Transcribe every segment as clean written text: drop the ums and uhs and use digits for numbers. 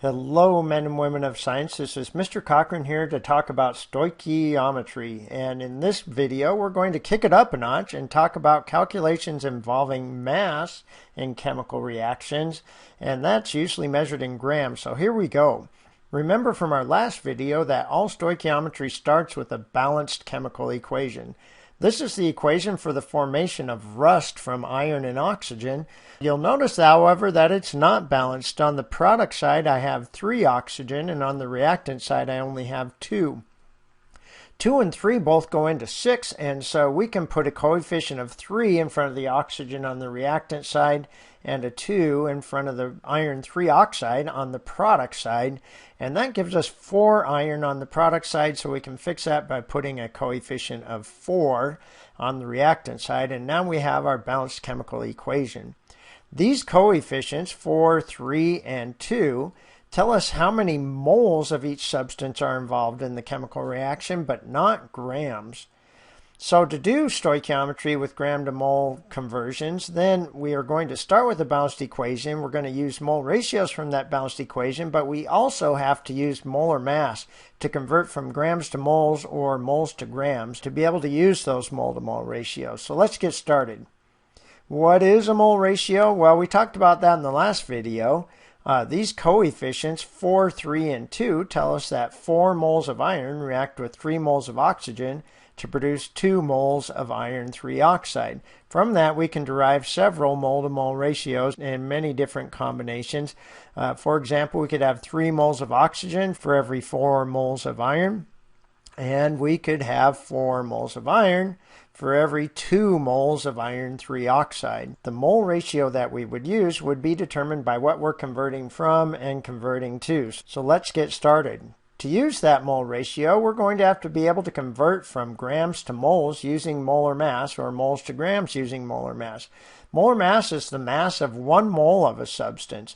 Hello, men and women of science. This is Mr. Cochran here to talk about stoichiometry. And in this video, we're going to kick it up a notch and talk about calculations involving mass in chemical reactions. And that's usually measured in grams. So here we go. Remember from our last video that all stoichiometry starts with a balanced chemical equation. This is the equation for the formation of rust from iron and oxygen. You'll notice, however, that it's not balanced. On the product side, I have 3 oxygen, and on the reactant side, I only have 2. 2 and 3 both go into 6, and so we can put a coefficient of 3 in front of the oxygen on the reactant side and a 2 in front of the iron 3 oxide on the product side, and that gives us 4 iron on the product side, so we can fix that by putting a coefficient of 4 on the reactant side, and now we have our balanced chemical equation. These coefficients, 4, 3, and 2, tell us how many moles of each substance are involved in the chemical reaction, but not grams. So to do stoichiometry with gram to mole conversions, then we are going to start with a balanced equation. We're going to use mole ratios from that balanced equation, but we also have to use molar mass to convert from grams to moles or moles to grams to be able to use those mole to mole ratios. So let's get started. What is a mole ratio? Well, we talked about that in the last video. These coefficients, 4, 3, and 2, tell us that 4 moles of iron react with 3 moles of oxygen to produce 2 moles of iron 3 oxide. From that, we can derive several mole-to-mole ratios in many different combinations. For example, we could have 3 moles of oxygen for every 4 moles of iron, and we could have 4 moles of iron for every 2 moles of iron 3 oxide. The mole ratio that we would use would be determined by what we're converting from and converting to. So let's get started. To use that mole ratio, we're going to have to be able to convert from grams to moles using molar mass, or moles to grams using molar mass. Molar mass is the mass of 1 mole of a substance.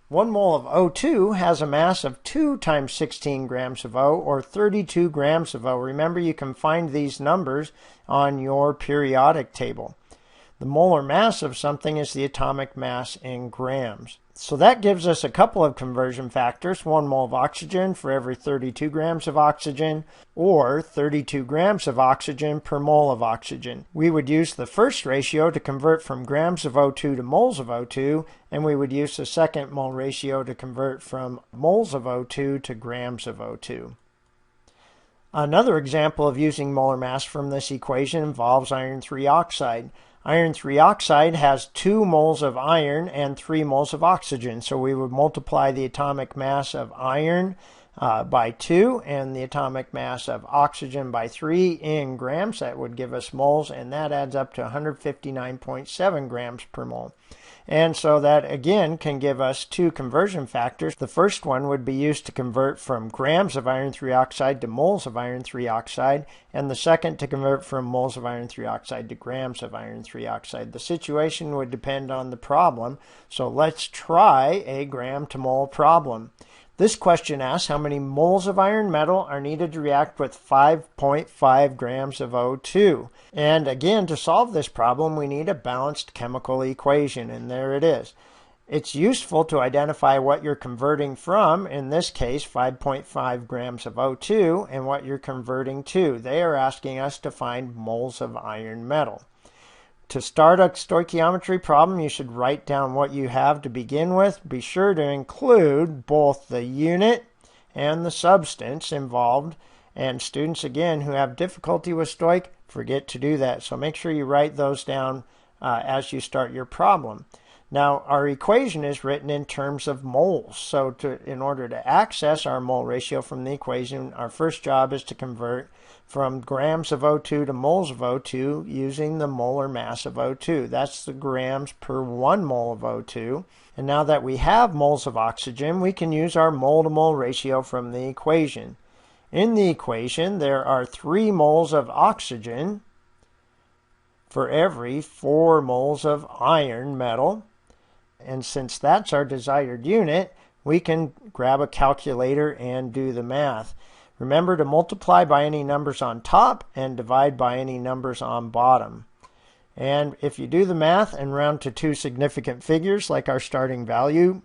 1 mole of O2 has a mass of 2 times 16 grams of O, or 32 grams of O. Remember, you can find these numbers on your periodic table. The molar mass of something is the atomic mass in grams. So that gives us a couple of conversion factors: 1 mole of oxygen for every 32 grams of oxygen, or 32 grams of oxygen per mole of oxygen. We would use the first ratio to convert from grams of O2 to moles of O2, and we would use the second mole ratio to convert from moles of O2 to grams of O2. Another example of using molar mass from this equation involves iron 3 oxide. Iron 3 oxide has 2 moles of iron and 3 moles of oxygen, so we would multiply the atomic mass of iron by 2 and the atomic mass of oxygen by 3 in grams. That would give us moles, and that adds up to 159.7 grams per mole. And so that again can give us 2 conversion factors. The first one would be used to convert from grams of iron 3 oxide to moles of iron 3 oxide, and the second to convert from moles of iron 3 oxide to grams of iron 3 oxide. The situation would depend on the problem, so let's try a gram to mole problem. This question asks how many moles of iron metal are needed to react with 5.5 grams of O2. And again, to solve this problem, we need a balanced chemical equation, and there it is. It's useful to identify what you're converting from, in this case 5.5 grams of O2, and what you're converting to. They are asking us to find moles of iron metal. To start a stoichiometry problem, you should write down what you have to begin with. Be sure to include both the unit and the substance involved. And students, again, who have difficulty with stoich, forget to do that. So make sure you write those down as you start your problem. Now, our equation is written in terms of moles. So in order to access our mole ratio from the equation, our first job is to convert from grams of O2 to moles of O2 using the molar mass of O2. That's the grams per 1 mole of O2. And now that we have moles of oxygen, we can use our mole to mole ratio from the equation. In the equation, there are 3 moles of oxygen for every 4 moles of iron metal. And since that's our desired unit, we can grab a calculator and do the math. Remember to multiply by any numbers on top and divide by any numbers on bottom. And if you do the math and round to 2 significant figures like our starting value,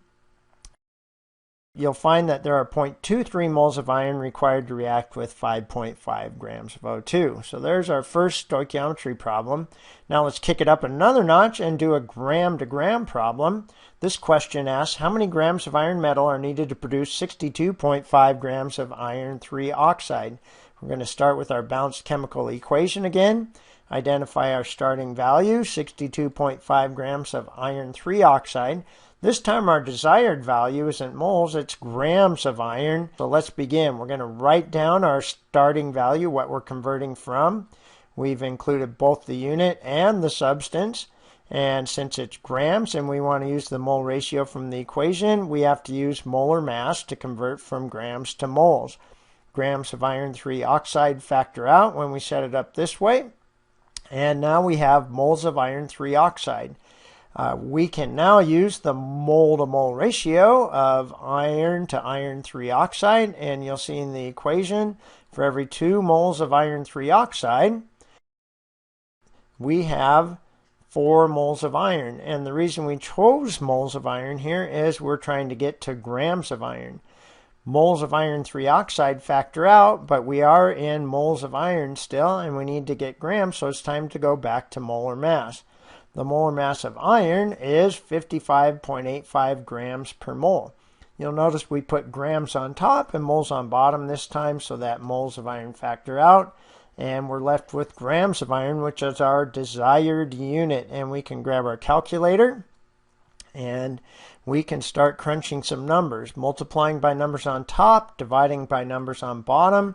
you'll find that there are 0.23 moles of iron required to react with 5.5 grams of O2. So there's our first stoichiometry problem. Now let's kick it up another notch and do a gram to gram problem. This question asks how many grams of iron metal are needed to produce 62.5 grams of iron 3 oxide. We're going to start with our balanced chemical equation again. Identify our starting value, 62.5 grams of iron 3 oxide. This time our desired value isn't moles, it's grams of iron. So let's begin. We're going to write down our starting value, what we're converting from. We've included both the unit and the substance. And since it's grams and we want to use the mole ratio from the equation, we have to use molar mass to convert from grams to moles. Grams of iron 3 oxide factor out when we set it up this way. And now we have moles of iron 3 oxide. We can now use the mole-to-mole ratio of iron to iron 3 oxide, and you'll see in the equation, for every 2 moles of iron 3 oxide, we have 4 moles of iron. And the reason we chose moles of iron here is we're trying to get to grams of iron. Moles of iron 3 oxide factor out, but we are in moles of iron still, and we need to get grams, so it's time to go back to molar mass. The molar mass of iron is 55.85 grams per mole. You'll notice we put grams on top and moles on bottom this time so that moles of iron factor out. And we're left with grams of iron, which is our desired unit. And we can grab our calculator and we can start crunching some numbers. Multiplying by numbers on top, dividing by numbers on bottom,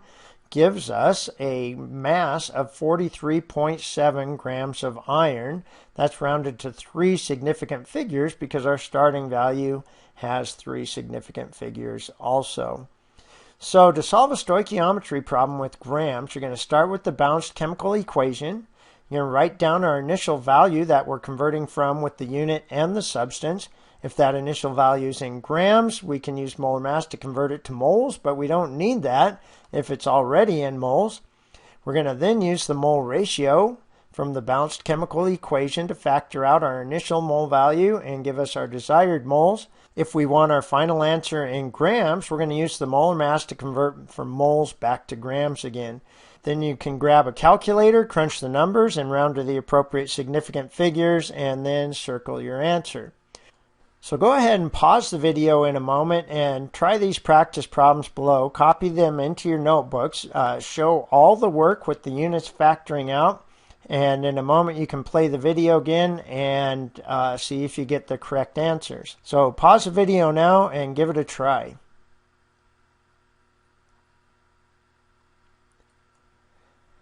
gives us a mass of 43.7 grams of iron. That's rounded to 3 significant figures because our starting value has 3 significant figures also. So to solve a stoichiometry problem with grams, you're going to start with the balanced chemical equation. You're going to write down our initial value that we're converting from with the unit and the substance. If that initial value is in grams, we can use molar mass to convert it to moles, but we don't need that if it's already in moles. We're going to then use the mole ratio from the balanced chemical equation to factor out our initial mole value and give us our desired moles. If we want our final answer in grams, we're going to use the molar mass to convert from moles back to grams again. Then you can grab a calculator, crunch the numbers, and round to the appropriate significant figures, and then circle your answer. So go ahead and pause the video in a moment and try these practice problems below. Copy them into your notebooks. Show all the work with the units factoring out. And in a moment you can play the video again and see if you get the correct answers. So pause the video now and give it a try.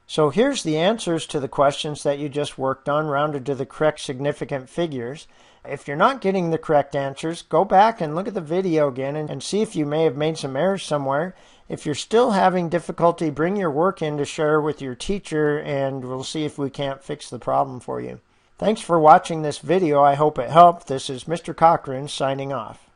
So here's the answers to the questions that you just worked on, rounded to the correct significant figures. If you're not getting the correct answers, go back and look at the video again and see if you may have made some errors somewhere. If you're still having difficulty, bring your work in to share with your teacher and we'll see if we can't fix the problem for you. Thanks for watching this video. I hope it helped. This is Mr. Cochran signing off.